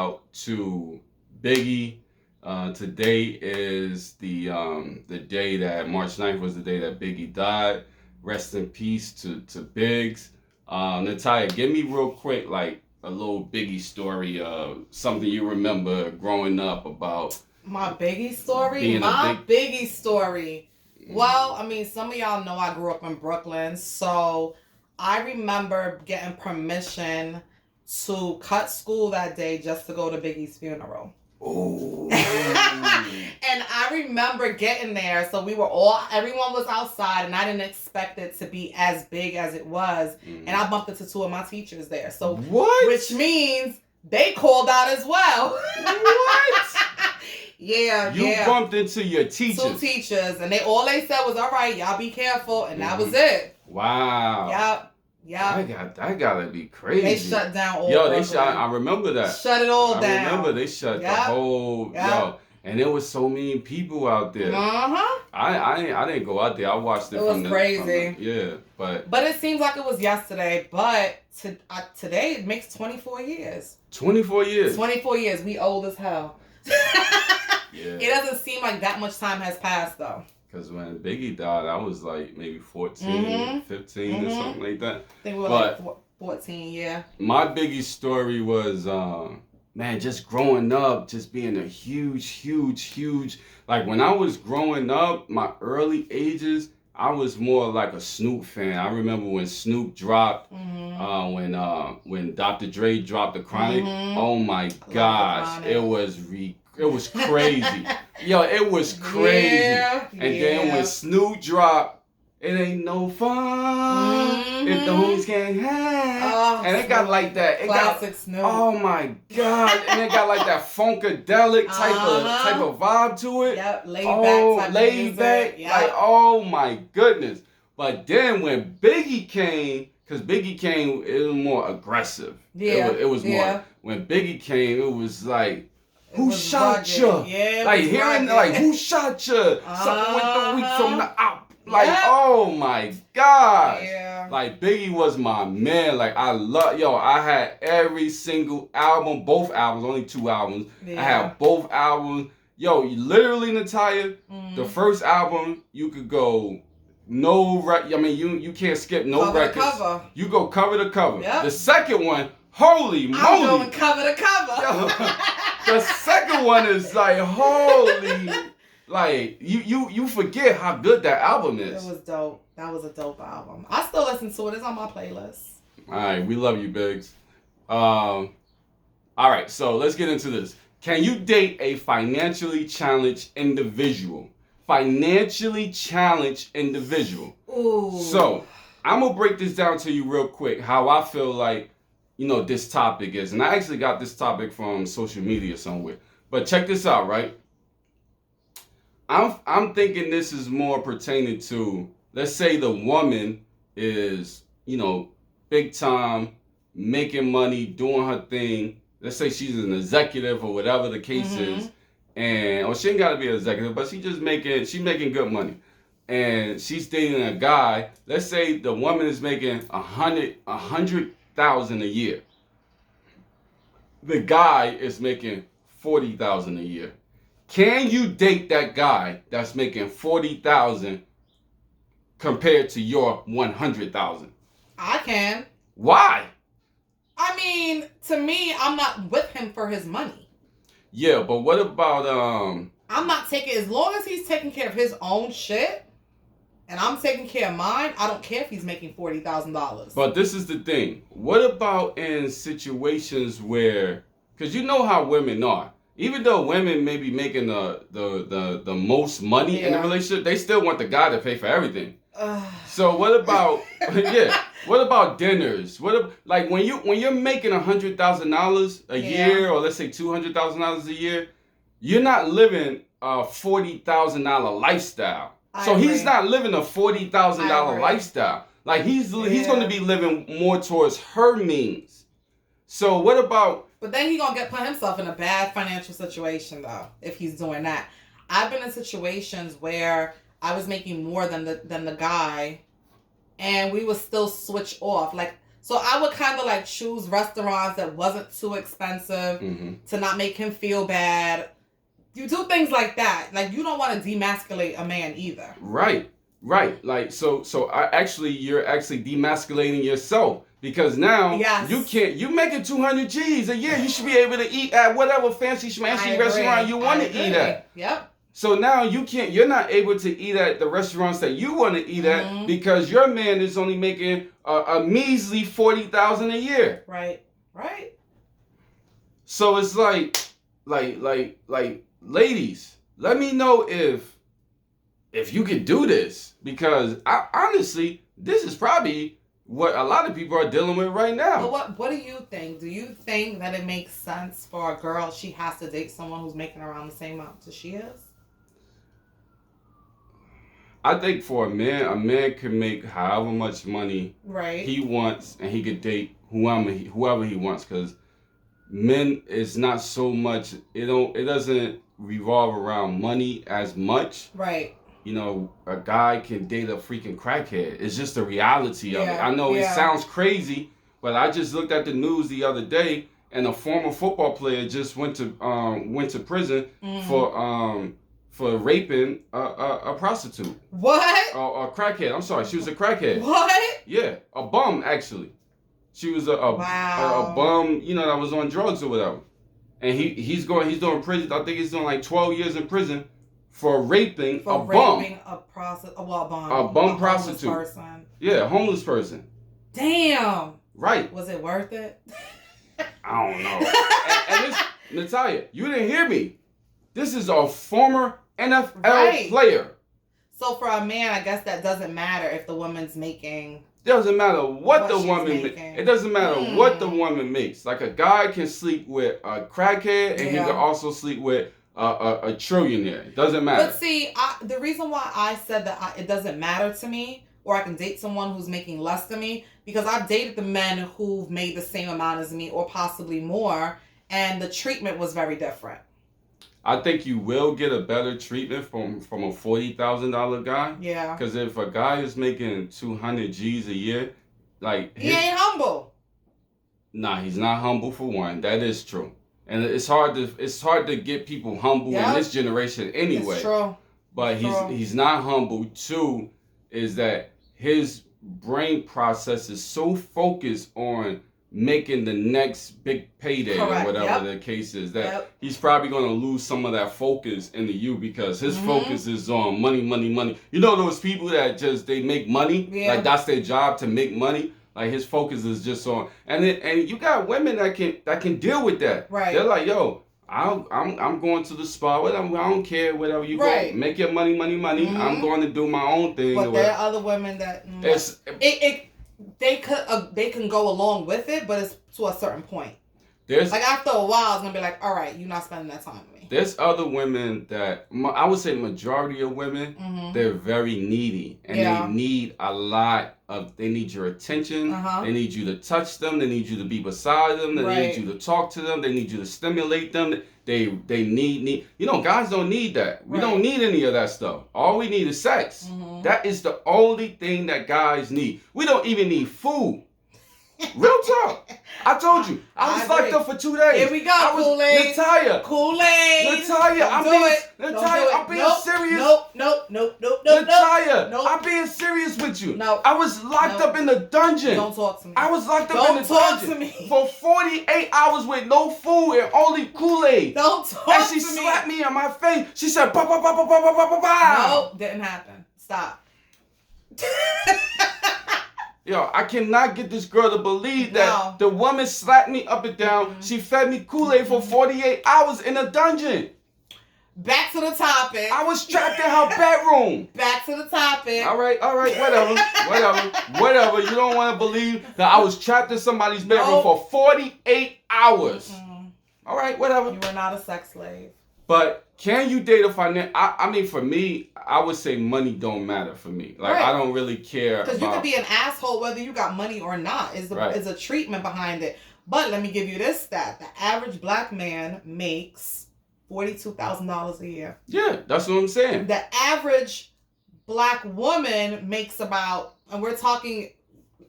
out to Biggie. Today is the day that March 9th was the day that Biggie died. Rest in peace to Biggs. Natalia, give me real quick like a little Biggie story, something you remember growing up about. My Biggie story? Biggie story. Well, I mean, some of y'all know I grew up in Brooklyn, so I remember getting permission to cut school that day just to go to Biggie's funeral. Oh. And I remember getting there, so everyone was outside, and I didn't expect it to be as big as it was. And I bumped into two of my teachers there. So what? Which means they called out as well. What? Yeah. You bumped into your teachers. Two teachers, and all they said was, "All right, y'all be careful," and that was it. Wow. Yep. That gotta be crazy. They shut down all. I remember that. Shut it all down. I remember they shut the whole. And there was so many people out there. I didn't go out there. I watched it. It was crazy. But it seems like it was yesterday. But today it makes 24 years. 24 years. 24 years. We old as hell. Yeah. It doesn't seem like that much time has passed though. Because when Biggie died, I was like maybe 14, 15 or something like that. I think we were like 14, yeah. My Biggie story was, man, just growing up, just being a huge, like when I was growing up, my early ages, I was more like a Snoop fan. I remember when Snoop dropped, when Dr. Dre dropped The Chronic. Oh my gosh, it was crazy. Yo, it was crazy. And then when Snoop dropped, it ain't no fun if the homies can't hang. And it got like that. Classic Snoop. Oh my God. And it got like that funkadelic type of vibe to it. Yep, laid back. Yep. Like, oh my goodness. But then when Biggie came, because Biggie came, it was more aggressive. Yeah. It was more. When Biggie came, it was like, who shot rugged. you? Yeah, like hearing like, who shot you? Something went the week from the out. Like, oh my gosh. Yeah. Like Biggie was my man. Like I had every single album, both albums, only 2 albums. Yeah. I had both albums. Yo, literally, Natalia, the first album you could go you can't skip no cover records. To cover. You go cover to cover. Yep. The second one, holy moly. I'm going cover to cover. The second one is like, holy, like, you forget how good that album is. It was dope. That was a dope album. I still listen to it. It's on my playlist. All right, we love you, Biggs. All right, so let's get into this. Can you date a financially challenged individual? Financially challenged individual. Ooh. So, I'm going to break this down to you real quick, how I feel like, this topic is. And I actually got this topic from social media somewhere. But check this out, right? I'm thinking this is more pertaining to, let's say the woman is, big time, making money, doing her thing. Let's say she's an executive or whatever the case is. And, she ain't got to be an executive, but she's making good money. And she's dating a guy. Let's say the woman is making $100,000 a year. The guy is making $40,000 a year. Can you date that guy that's making $40,000 compared to your $100,000? I can. Why? I mean, to me, I'm not with him for his money. Yeah, but what about I'm not as long as he's taking care of his own shit. And I'm taking care of mine, I don't care if he's making $40,000. But this is the thing. What about in situations where, because you know how women are. Even though women may be making the most money in the relationship, they still want the guy to pay for everything. So what about what about dinners? Like when you're making $100,000 a year, or let's say $200,000 a year, you're not living a $40,000 lifestyle. So he's not living a $40,000 lifestyle. Like he's going to be living more towards her means. So what about? But then he's going to put himself in a bad financial situation though if he's doing that. I've been in situations where I was making more than the guy, and we would still switch off. Like So I would kind of like choose restaurants that wasn't too expensive to not make him feel bad. You do things like that. Like, you don't want to demasculate a man either. Right. Like, so you're actually demasculating yourself, because now you making 200 G's a year. You should be able to eat at whatever fancy schmancy restaurant you want to eat at. Yep. So now you're not able to eat at the restaurants that you want to eat at because your man is only making a measly $40,000 a year. Right. So it's like, ladies, let me know if you can do this, because honestly, this is probably what a lot of people are dealing with right now. But what do you think? Do you think that it makes sense for a girl, she has to date someone who's making around the same amount as she is? I think for a man can make however much money he wants, and he could date whoever he wants, because men is not so much, it doesn't revolve around money as much. Right. You know, a guy can date a freaking crackhead. It's just the reality of it. I know it sounds crazy, but I just looked at the news the other day, and a former football player just went to prison for raping a prostitute. What? A crackhead. I'm sorry, she was a crackhead. What? Yeah, a bum actually. She was a bum, that was on drugs or whatever. And he's doing prison. I think he's doing like 12 years in prison for raping a bum prostitute. Person. Yeah, a homeless person. Damn. Right. Was it worth it? I don't know. and this, Natalia, you didn't hear me. This is a former NFL player. So for a man, I guess that doesn't matter if the woman's making. It doesn't matter what the woman makes. It doesn't matter what the woman makes. Like, a guy can sleep with a crackhead, and he can also sleep with a trillionaire. It doesn't matter. But see, the reason why I said that it doesn't matter to me, or I can date someone who's making less than me, because I've dated the men who've made the same amount as me, or possibly more, and the treatment was very different. I think you will get a better treatment from a $40,000 guy. Yeah. Because if a guy is making 200 G's a year, like, he ain't humble. Nah, he's not humble, for one. That is true, and it's hard to get people humble in this generation anyway. It's true. But he's not humble. Two is that his brain process is so focused on making the next big payday, or whatever the case is, that he's probably going to lose some of that focus into you, because his focus is on money. You know those people that just, they make money, like that's their job, to make money. Like, his focus is just on, and you got women that can deal with that. Right. They're like, yo, I'm going to the spa, whatever. I don't care, whatever you go, make your money. I'm going to do my own thing. But there are other women that they can go along with it, but it's to a certain point. Like, after a while, it's gonna be like, all right, you're not spending that time with me. There's other women that, I would say majority of women, they're very needy, and they need a lot of. They need your attention. They need you to touch them. They need you to be beside them. They need you to talk to them. They need you to stimulate them. They need. Guys don't need that. We don't need any of that stuff. All we need is sex. That is the only thing that guys need. We don't even need food. Real talk. I told you. I was locked up for 2 days. Here we go, Kool-Aid. Natalia, I'm being serious. Nope. Natalia, I'm being serious with you. No. I was locked up in the dungeon. Don't talk to me. I was locked up in the dungeon for 48 hours with no food and only Kool-Aid. Don't talk to me. And she slapped me on my face. She said, ba ba ba ba ba ba ba ba. No, didn't happen. Stop. Yo, I cannot get this girl to believe that the woman slapped me up and down. She fed me Kool-Aid for 48 hours in a dungeon. Back to the topic. I was trapped in her bedroom. Back to the topic. All right, whatever. You don't want to believe that I was trapped in somebody's bedroom for 48 hours. All right, whatever. You were not a sex slave. But can you date a finance? I mean, for me, I would say money don't matter for me. Like, I don't really care. Because you could be an asshole whether you got money or not. Is a treatment behind it. But let me give you this stat. The average black man makes $42,000 a year. Yeah, that's what I'm saying. The average black woman makes about, and we're talking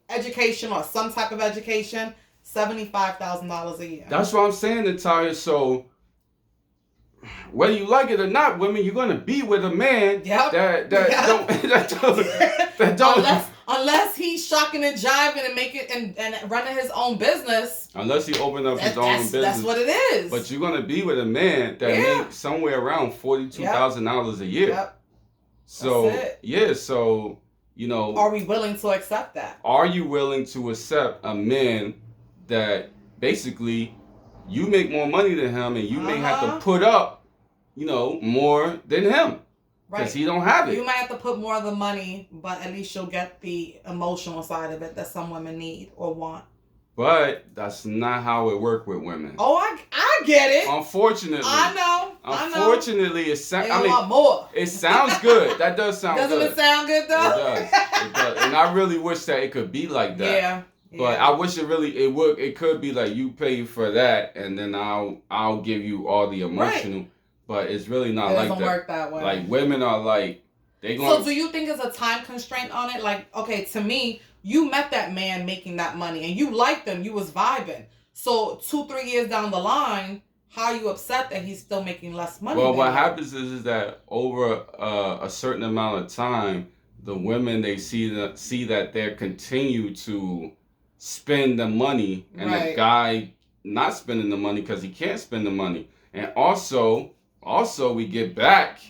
education or some type of education, $75,000 a year. That's what I'm saying, Natalia. So whether you like it or not, women, you're gonna be with a man that don't unless he's shocking and jiving and making and running his own business. Unless he opened up his own business. That's what it is. But you're gonna be with a man that makes somewhere around $42,000 a year. Yep. So so are we willing to accept that? Are you willing to accept a man that basically you make more money than him and you may have to put up, more than him? Because he don't have it. You might have to put more of the money, but at least you'll get the emotional side of it that some women need or want. But that's not how it works with women. Oh, I get it. Unfortunately. I know. Unfortunately, want more. It sounds good. That does sound good. Doesn't it sound good though? It does. And I really wish that it could be like that. Yeah. But I wish it could be like you pay for that and then I'll give you all the emotional. Right. But it's really not like that. It doesn't work that way. Like women are like So do you think there's a time constraint on it? Like, okay, to me, you met that man making that money and you liked him, you was vibing. So 2-3 years down the line, how are you upset that he's still making less money? Well, what happens is that over a certain amount of time, the women, they see that they continue to spend the money and the guy not spending the money because he can't spend the money. And also we get back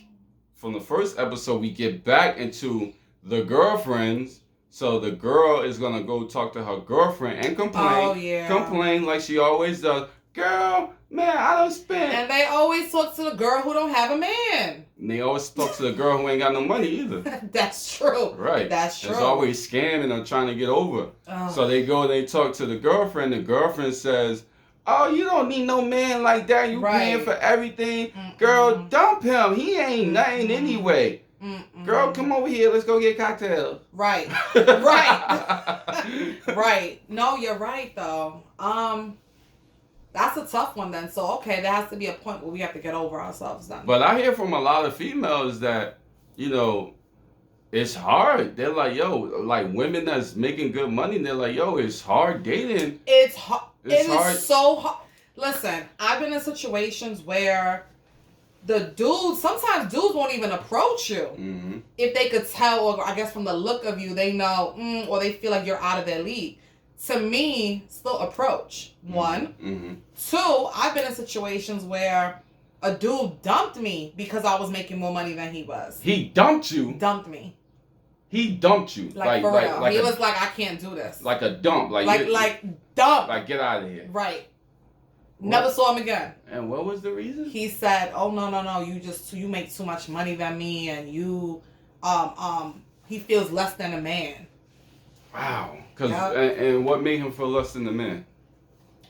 from the first episode, we get back into the girlfriends. So the girl is going to go talk to her girlfriend and complain. Oh, yeah. Complain like she always does. Girl, man, I don't spend. And they always talk to the girl who don't have a man. And they always talk to the girl who ain't got no money either. That's true. Right. That's true. It's always scamming or trying to get over. Oh. So they go and they talk to the girlfriend. The girlfriend says, oh, you don't need no man like that. You paying for everything. Girl, dump him. He ain't nothing anyway. Girl, come over here. Let's go get cocktails. Right. Right. Right. No, you're right, though. That's a tough one then. So, okay, there has to be a point where we have to get over ourselves then. But I hear from a lot of females that, it's hard. They're like, yo, like women that's making good money, they're like, yo, it's hard dating. It's hard. It is so hard. Listen, I've been in situations where sometimes dudes won't even approach you if they could tell, or I guess from the look of you, they know, or they feel like you're out of their league. To me, still approach. One. Two, I've been in situations where a dude dumped me because I was making more money than he was. He dumped you? Dumped me. He dumped you. Like for real. He was like, I can't do this. Like a dump. Like dump. Like, get out of here. Right. What? Never saw him again. And what was the reason? He said, oh, no. You make too much money than me and you, he feels less than a man. Wow. And what made him feel less than a man?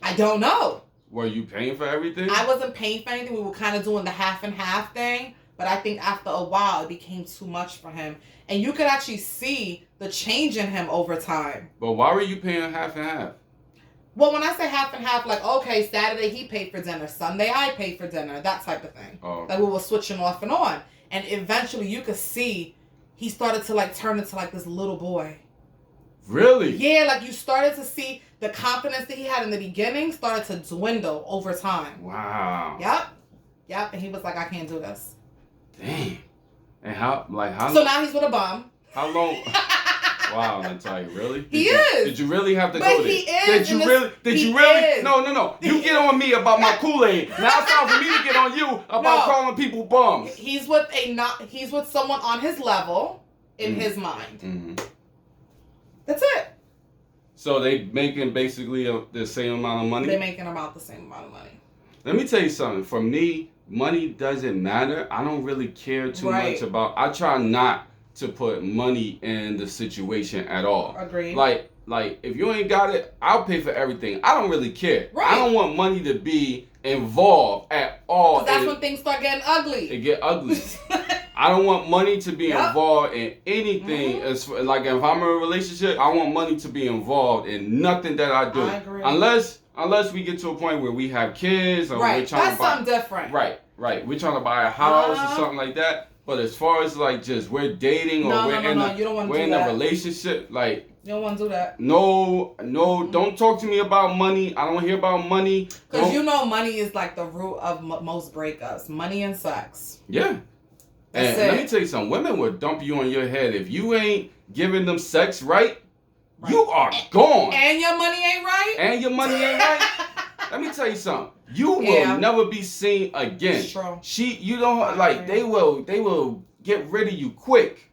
I don't know. Were you paying for everything? I wasn't paying for anything. We were kind of doing the half and half thing. But I think after a while, it became too much for him. And you could actually see the change in him over time. But why were you paying half and half? Well, when I say half and half, like, okay, Saturday he paid for dinner. Sunday I paid for dinner. That type of thing. Oh, okay. Like we were switching off and on. And eventually you could see he started to turn into this little boy. Really? Yeah, like you started to see the confidence that he had in the beginning started to dwindle over time. Wow. Yep. And he was like, I can't do this. Damn. And how So now he's with a bum. How long? Wow, Natalia, really? He is. Did you really have to but go there? He is. Did you really? Is. No. You get on me about my Kool-Aid. Now it's time for me to get on you about calling people bums. He's with someone on his level in his mind. Mm-hmm. That's it. So they making basically the same amount of money? They're making about the same amount of money. Let me tell you something. For me, money doesn't matter. I don't really care too much about. I try not to put money in the situation at all. Agreed. Like if you ain't got it, I'll pay for everything. I don't really care. Right. I don't want money to be involved at all. That's when things start getting ugly. It get ugly. I don't want money to be involved in anything. Mm-hmm. Like if I'm in a relationship, I want money to be involved in nothing that I do. I agree. Unless we get to a point where we have kids or we're trying to buy something different. Right. We're trying to buy a house or something like that. But as far as just we're dating or you don't want we're in a relationship, You don't want to do that. No, don't talk to me about money. I don't hear about money. Because you know money is like the root of most breakups. Money and sex. Yeah. And let me tell you something. Women will dump you on your head. If you ain't giving them sex right. You are gone. And your money ain't right? Let me tell you something. You will never be seen again. It's true. You don't like they will get rid of you quick.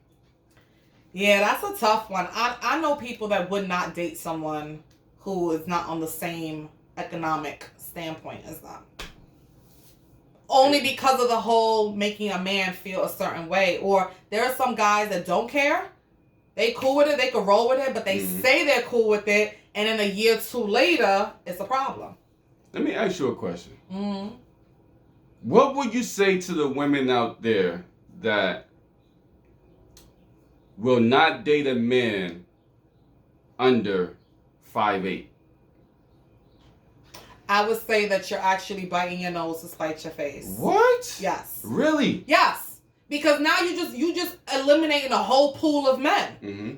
Yeah, that's a tough one. I know people that would not date someone who is not on the same economic standpoint as them. Only because of the whole making a man feel a certain way. Or there are some guys that don't care. They cool with it, they can roll with it, but they say they're cool with it, and then a year or two later, it's a problem. Let me ask you a question. Mm-hmm. What would you say to the women out there that will not date a man under 5'8"? I would say that you're actually biting your nose to spite your face. What? Yes. Really? Yes. Because now you just eliminating a whole pool of men. Mm-hmm.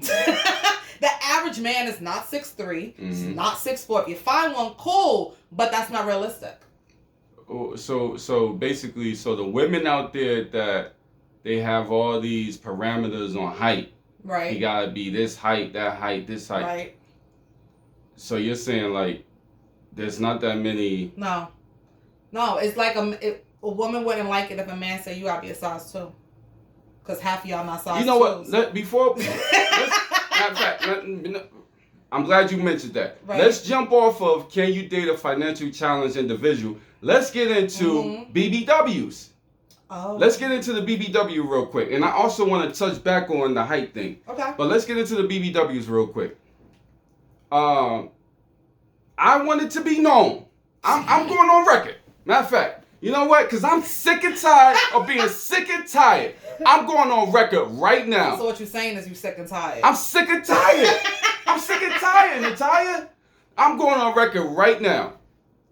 The average man is not 6'3", not 6'4". If you find one, cool, but that's not realistic. So basically, the women out there that they have all these parameters on height. Right. You gotta be this height, that height, this height. Right. So you're saying like, there's not that many. No, it's like a woman wouldn't like it if a man said you gotta be a size 2. Because half of y'all not size 2. You know what? Matter of fact, I'm glad you mentioned that. Right. Let's jump off of can you date a financially challenged individual? Let's get into BBWs. Oh. Let's get into the BBW real quick. And I also want to touch back on the height thing. Okay. But let's get into the BBWs real quick. I want it to be known. I'm going on record. Matter of fact, you know what? Because I'm sick and tired of being sick and tired. I'm going on record right now. So what you're saying is you're sick and tired. I'm sick and tired. I'm sick and tired, Natalia. I'm going on record right now.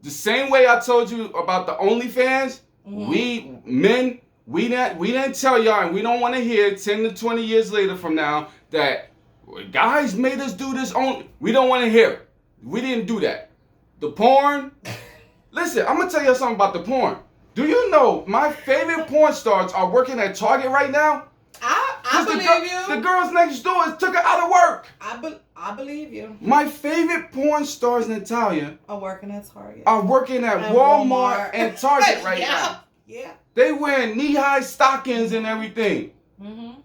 The same way I told you about the OnlyFans, we didn't tell y'all, and we don't want to hear 10 to 20 years later from now that guys made us do this. We don't want to hear it. We didn't do that. The porn. Listen, I'm going to tell you something about the porn. Do you know my favorite porn stars are working at Target right now? I believe you. The girls next door took her out of work. I believe you. My favorite porn stars, Natalia, are working at Target. Are working at Walmart and Target right now. Yeah. They wearing knee-high stockings and everything. Mm-hmm.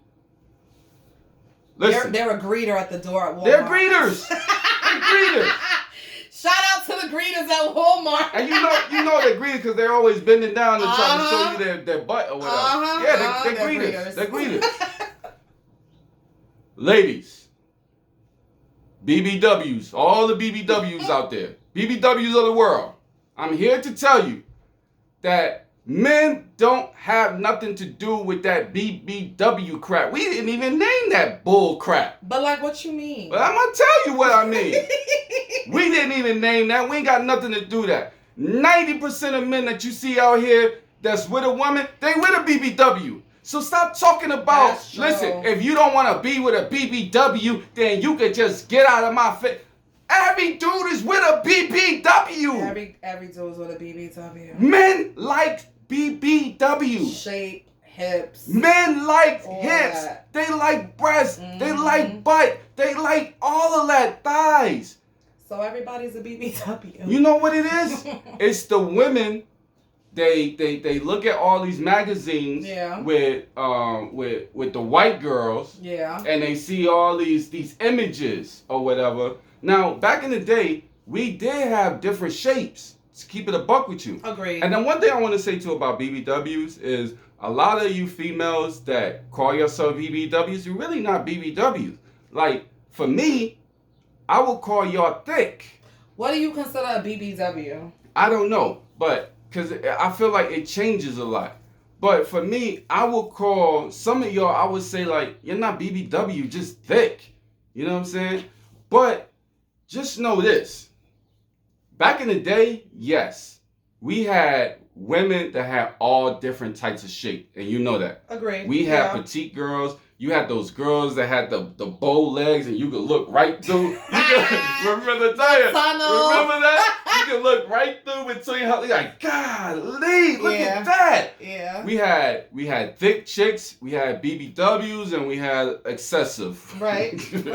Listen, they're a greeter at the door at Walmart. They're greeters. They're greeters. Shout out to the greeters at Walmart. And you know they're greeters because they're always bending down and trying to show you their butt or whatever. Yeah, they're greeters. They're greeters. Ladies, BBWs, all the BBWs out there, BBWs of the world, I'm here to tell you that men don't have nothing to do with that BBW crap. We didn't even name that bull crap. But like, what you mean? But I'm going to tell you what I mean. We didn't even name that. We ain't got nothing to do that. 90% of men that you see out here that's with a woman, they with a BBW. So stop talking about, listen, if you don't want to be with a BBW, then you could just get out of my face. Every dude is with a BBW. Every dude is with a BBW. Men like BBW. Shape, hips. Men like hips. That. They like breasts. Mm-hmm. They like butt. They like all of that, thighs. So everybody's a BBW. You know what it is? It's the women. They look at all these magazines with the white girls. Yeah. And they see all these images or whatever. Now, back in the day, we did have different shapes. To keep it a buck with you. Agreed. And then one thing I want to say too about BBWs is a lot of you females that call yourself BBWs, you're really not BBWs. Like, for me, I would call y'all thick. What do you consider a BBW? I don't know, but because I feel like it changes a lot. But for me, I would call some of y'all, I would say like, you're not BBW, just thick. You know what I'm saying? But just know this. Back in the day, yes, we had women that had all different types of shape, and you know that. Agreed. We had petite girls, you had those girls that had the bow legs and you could look right through. Remember that? You could look right through between her. Like, golly, look at that. Yeah. We had thick chicks, we had BBWs, and we had excessive. Right.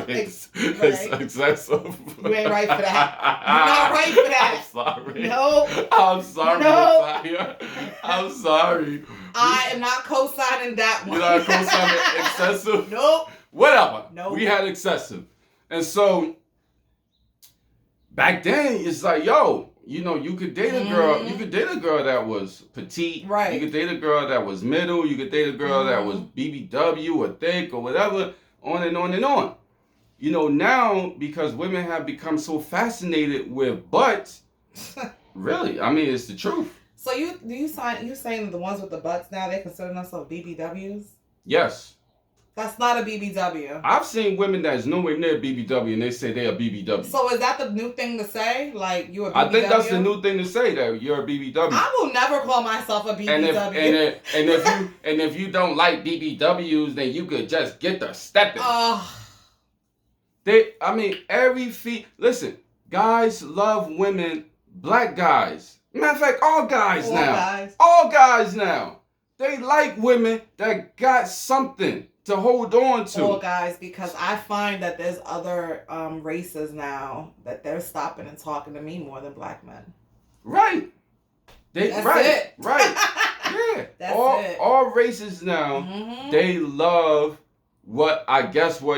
Excessive. You ain't right for that. You're not right for that. I'm sorry. No. I'm sorry, Natalia. I'm sorry. I am not co-signing that one. You're not co-signing excessive? Nope. Whatever. Nope. We had excessive. And so, back then, it's like, yo, you could date a girl. You could date a girl that was petite. Right. You could date a girl that was middle. You could date a girl that was BBW or thick or whatever, on and on and on. Now, because women have become so fascinated with butts, really, I mean, it's the truth. So you saying the ones with the butts now, they consider themselves BBWs? Yes. That's not a BBW. I've seen women that's nowhere near BBW and they say they're a BBW. So is that the new thing to say? Like, you're a BBW? I think that's the new thing to say, that you're a BBW. I will never call myself a BBW. And if you don't like BBWs, then you could just get the stepping. Listen, guys love women, black guys. Matter of fact, all guys now. They like women that got something to hold on to. All guys, because I find that there's other races now that they're stopping and talking to me more than black men. Right. That's it. Right. Yeah. That's it. All races now, they love what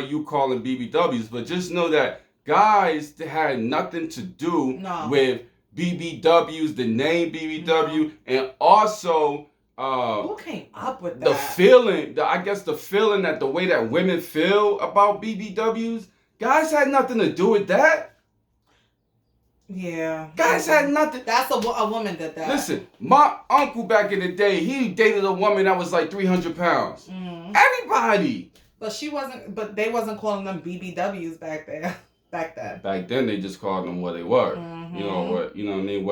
you calling BBWs, but just know that guys had nothing to do with BBWs, the name BBW, and also who came up with that? The feeling that the way that women feel about BBWs, guys had nothing to do with that. Yeah. Guys had nothing. That's a woman did that. Listen, my uncle back in the day, he dated a woman that was like 300 pounds. Everybody. But they wasn't calling them BBWs back then. Back then, they just called them what they were. You know what I mean?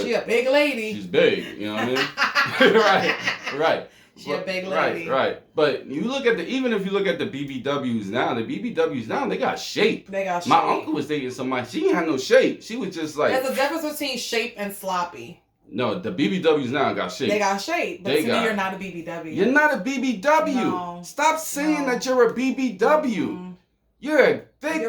She a big lady. She's big. You know what I mean? Right. She a big lady. Right. But even if you look at the BBWs now, they got shape. My uncle was dating somebody. She didn't have no shape. She was just like. There's a difference between shape and sloppy. No, the BBWs now got shape. They got shape, but to me, you're not a BBW. You're not a BBW. No. Stop saying that you're a BBW. You're a thick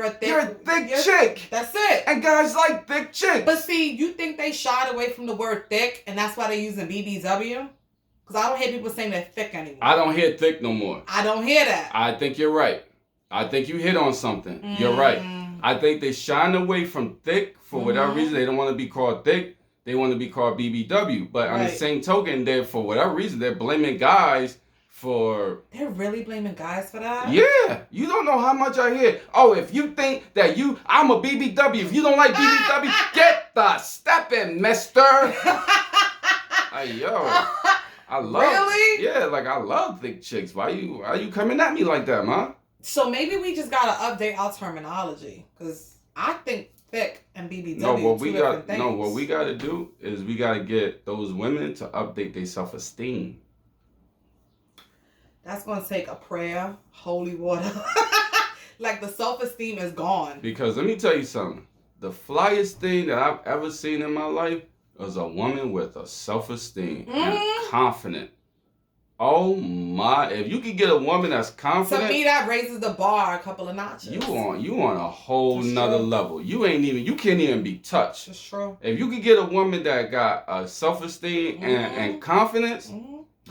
chick. That's it. And guys like thick chicks. But see, you think they shied away from the word thick, and that's why they're using BBW? Because I don't hear people saying they're thick anymore. I don't hear thick no more. I don't hear that. I think you're right. I think you hit on something. You're right. I think they shine away from thick for whatever reason. They don't want to be called thick. They want to be called BBW. But on the same token, for whatever reason, they're blaming guys for... They're really blaming guys for that? Yeah. You don't know how much I hear. Oh, if you think that I'm a BBW, if you don't like BBW, get the stepping, mister. Yo. I love... Really? Yeah, I love thick chicks. Why you coming at me like that, man? So maybe we just got to update our terminology. Because I think thick and BBW what we got to do is we got to get those women to update their self-esteem. That's going to take a prayer, holy water. The self-esteem is gone. Because let me tell you something. The flyest thing that I've ever seen in my life was a woman with a self-esteem and confident. Oh my! If you could get a woman that's confident, to me that raises the bar a couple of notches. You on a whole nother level. You can't even be touched. That's true. If you could get a woman that got a self-esteem and confidence,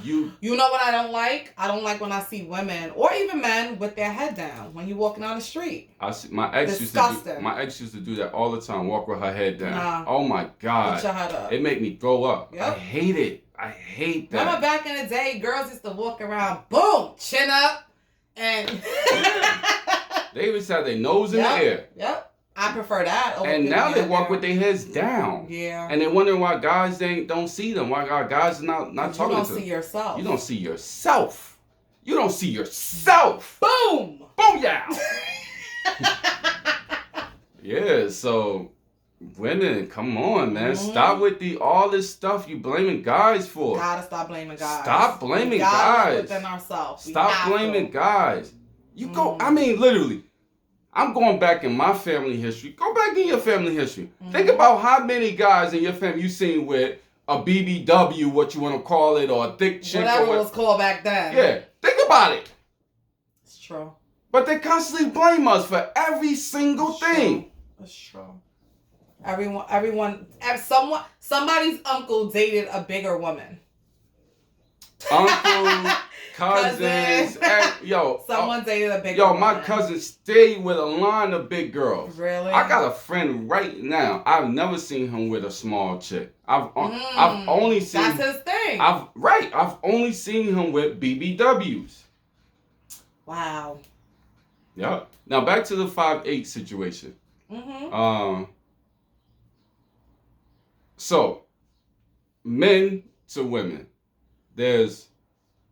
you know what I don't like? I don't like when I see women or even men with their head down when you're walking down the street. I see my ex used to do that all the time. Walk with her head down. Nah. Oh my God! Put your head up. It made me throw up. Yep. I hate it. I hate that. Remember back in the day, girls used to walk around, boom, chin up, and they always had their nose in the air. Yep. I prefer that. And now they walk with their heads down. Yeah. And they wonder why guys don't see them. Why guys are not talking to them. You don't see yourself. You don't see yourself. You don't see yourself. Boom. Boom, yeah. Yeah, so Women, come on, man. Stop with all this stuff you blaming guys for. Gotta stop blaming guys. Stop blaming we guys. Look within ourselves. Stop blaming guys. You go, I mean, literally, I'm going back in my family history. Go back in your family history. Think about how many guys in your family you seen with a BBW, what you want to call it, or a thick chick. Whatever it was called back then. Yeah, think about it. It's true. But they constantly blame us for every single thing. It's true. Somebody's uncle dated a bigger woman. Uncle, cousins, someone dated a big girl. My cousin stayed with a line of big girls. Really? I got a friend right now. I've never seen him with a small chick. I've only seen. That's his thing. I've only seen him with BBWs. Wow. Yep. Now back to the 5'8" situation. So, men to women. There's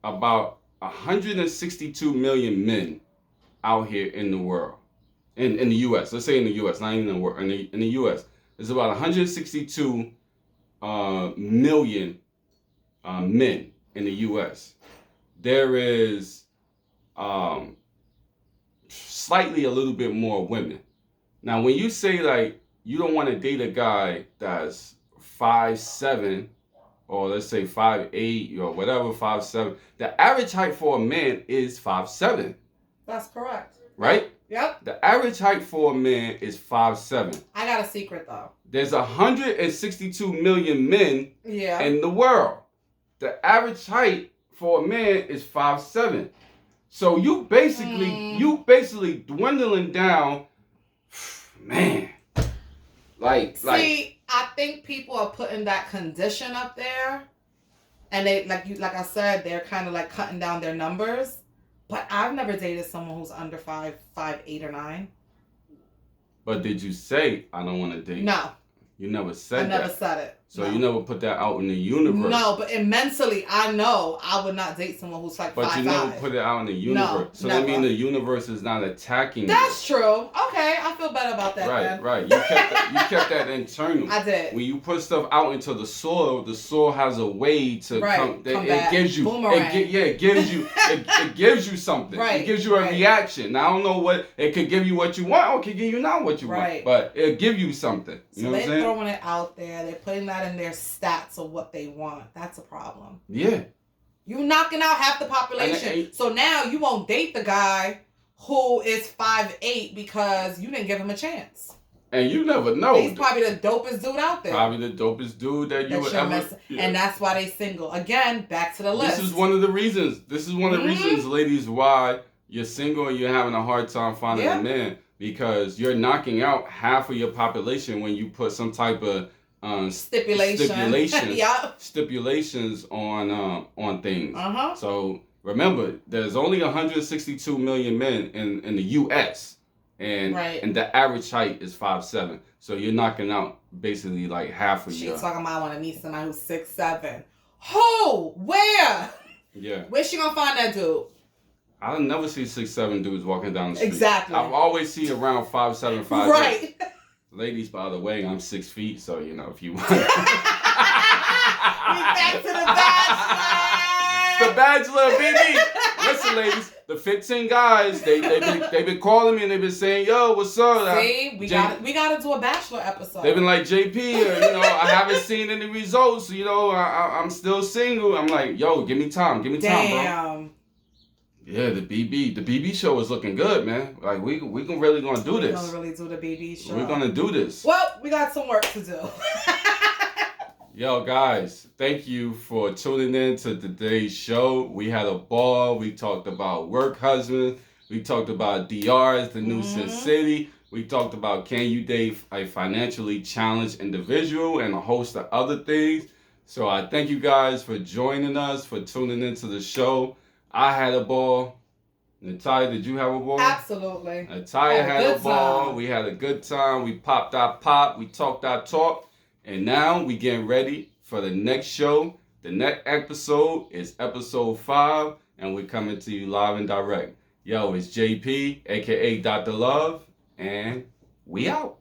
about 162 million men out here in the world. In the U.S. Let's say in the U.S., not even in the world. In the U.S. There's about 162 million men in the U.S. There is slightly a little bit more women. Now, when you say like you don't want to date a guy that's 5'7", or let's say 5'8", or whatever, 5'7", the average height for a man is 5'7". That's correct. Right? Yep. The average height for a man is 5'7". I got a secret though. There's 162 million men in the world. The average height for a man is 5'7". So you basically dwindling down, man. See, I think people are putting that condition up there, and they like I said, they're kind of like cutting down their numbers. But I've never dated someone who's under 5'8" or 9. But did you say I don't want to date? No. You never said that. I never said it. So you never put that out in the universe. No, but mentally, I know I would not date someone who's like 5'5". But you never put it out in the universe. No, so never. that means the universe is not attacking you. That's true. Okay, I feel better about that. Right. You kept that internal. I did. When you put stuff out into the soil has a way to come back. It gives you. Boomerang. It gives you. It gives you something. Right. It gives you a reaction. Now I don't know what it could give you what you want, or it could give you not what you want. But it'll give you something. You know what I'm saying? They're throwing it out there. They're putting that in their stats of what they want. That's a problem. Yeah. You knocking out half the population. So now you won't date the guy who is 5'8" because you didn't give him a chance. And you never know. He's probably the dopest dude out there. Probably the dopest dude that you would ever. And that's why they single. Again, back to the list. This is one of the reasons. Ladies, why you're single and you're having a hard time finding a man, because you're knocking out half of your population when you put some type of stipulations on things. So remember, there's only 162 million men in the U.S. and the average height is 5'7". So you're knocking out basically like half of your. She's talking about I want to meet somebody who's 6'7". Who? Where? Yeah. Where's she gonna find that dude? I never see 6'7" dudes walking down the street. Exactly. I've always seen around 5'7", 5'8". Right. Ladies, by the way, I'm 6 feet, so you know if you want. We back to the Bachelor. The Bachelor, baby. Listen, ladies, the 15 guys, they've been calling me and they've been saying, "Yo, what's up?" See, we gotta do a Bachelor episode. They've been like, "JP, I haven't seen any results. I'm still single." I'm like, "Yo, give me time, bro." Yeah, the BB show is looking good, man. Like we really gonna do this. We're gonna really do the BB show. We're gonna do this. Well, we got some work to do. Yo, guys, thank you for tuning in to today's show. We had a ball. We talked about work husbands. We talked about DRs, the new Sin City. We talked about can you date a financially challenged individual and a host of other things. So I thank you guys for joining us, for tuning into the show. I had a ball. Natalia, did you have a ball? Absolutely. Natalia had a ball. We had a good time. We popped our pop. We talked our talk. And now we getting ready for the next show. The next episode is episode 5. And we're coming to you live and direct. Yo, it's JP, a.k.a. Dr. Love. And we out.